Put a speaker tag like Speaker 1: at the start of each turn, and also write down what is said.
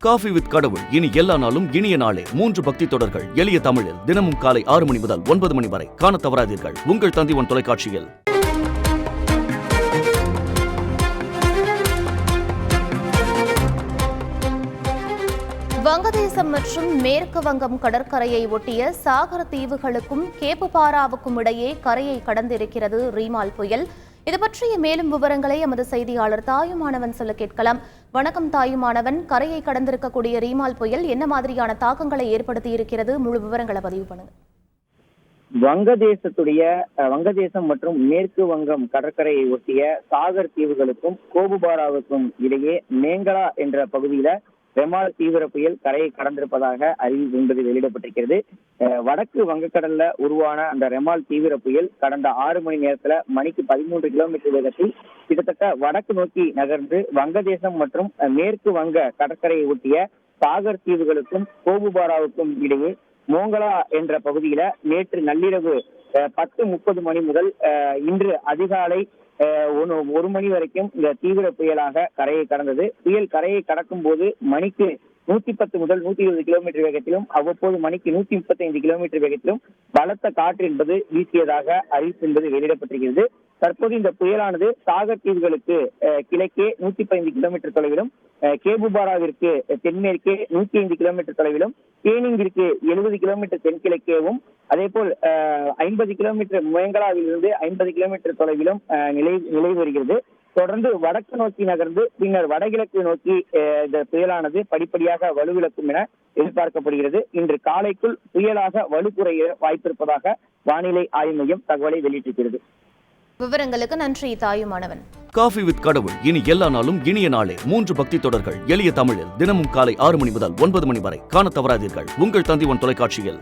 Speaker 1: Coffee with கடவுள் இனி எல்லா நாளும் இனிய நாளே 3 பக்தி தொடர்கள் எளிய தமிழில் தினமும் காலை 6 மணி முதல் 9 மணி வரை காண தவறாதீர்கள். உங்கள் தந்தி1 தொலைக்காட்சியில்.
Speaker 2: வங்கதேசம் மற்றும் மேற்கு வங்கம் கடற்கரையை ஒட்டிய சாகர் தீவுகளுக்கும் கேப்புபாராவுக்கும் இடையே கரையை கடந்திருக்கிறது ரீமால் புயல். இது பற்றிய மேலும் விவரங்களை எமது செய்தியாளர் தாயுமானவன் சொல்ல கேட்கலாம். வணக்கம் தாயுமானவன், கரையை கடந்திருக்கக்கூடிய ரீமால் புயல் என்ன மாதிரியான தாக்கங்களை ஏற்படுத்தி இருக்கிறது? முழு விவரங்களை பதிவு பண்ணுங்க.
Speaker 3: வங்கதேசம் மற்றும் மேற்கு வங்கம் கடற்கரையை ஒட்டிய சாகர் தீவுகளுக்கும் கோபுபாராவுக்கும் இடையே மேங்கலா என்ற பகுதியில ரெமால் தீவிர புயல் கரையை கடந்திருப்பதாக அறிவிப்பு என்பது வெளியிடப்பட்டிருக்கிறது. வடக்கு வங்கக்கடல்ல உருவான அந்த ரெமால் தீவிர புயல் கடந்த 6 மணி நேரத்துல மணிக்கு 13 கிலோமீட்டர் வேகத்தில் கிட்டத்தட்ட வடக்கு நோக்கி நகர்ந்து வங்கதேசம் மற்றும் மேற்கு வங்க கடற்கரையை ஒட்டிய சாகர் தீவுகளுக்கும் கோபுபாராவுக்கும் இடையே மோங்கலா என்ற பகுதியில நேற்று நள்ளிரவு 10:30 மணி முதல் இன்று அதிகாலை 1 மணி வரைக்கும் இந்த தீவிர புயலாக கரையை கடந்தது. புயல் கரையை கடக்கும் போது மணிக்கு 110 முதல் 120 கிலோமீட்டர் வேகத்திலும் அவ்வப்போது மணிக்கு 135 கிலோமீட்டர் வேகத்திலும் பலத்த காற்று என்பது வீசியதாக அறிவிப்பு என்பது வெளியிடப்பட்டிருக்கிறது. தற்போது இந்த புயலானது சாகர் தீவுகளுக்கு கிழக்கே 115 கிலோமீட்டர் தொலைவிலும், கேபுபாராவிற்கு தென்மேற்கே 105 கிலோமீட்டர் தொலைவிலும், கேனிங்கிற்கு 70 கிலோமீட்டர் தென்கிழக்கேவும், அதே போல் 50 கிலோமீட்டர் மேங்கலாவில் இருந்து 50 கிலோமீட்டர் தொலைவிலும் நிலை வருகிறது. தொடர்ந்து வடக்கு நோக்கி நகர்ந்து பின்னர் வடகிழக்கு நோக்கி இந்த புயலானது படிப்படியாக வலுவிழக்கும் என எதிர்பார்க்கப்படுகிறது. இன்று காலைக்குள் புயலாக வலுக்குறைய வாய்ப்பிருப்பதாக வானிலை ஆய்வு மையம் தகவலை வெளியிட்டிருக்கிறது.
Speaker 2: விவரங்களுக்கு நன்றி தாயுமானவன்.
Speaker 1: காஃபி வித் கடவுள் இனி எல்லா நாளும் இனிய நாளே 3 பக்தி தொடர்கள் எளிய தமிழில் தினமும் காலை 6 மணி முதல் 9 மணி வரை காண தவறாதீர்கள். உங்கள் தந்தி1 தொலைக்காட்சியில்.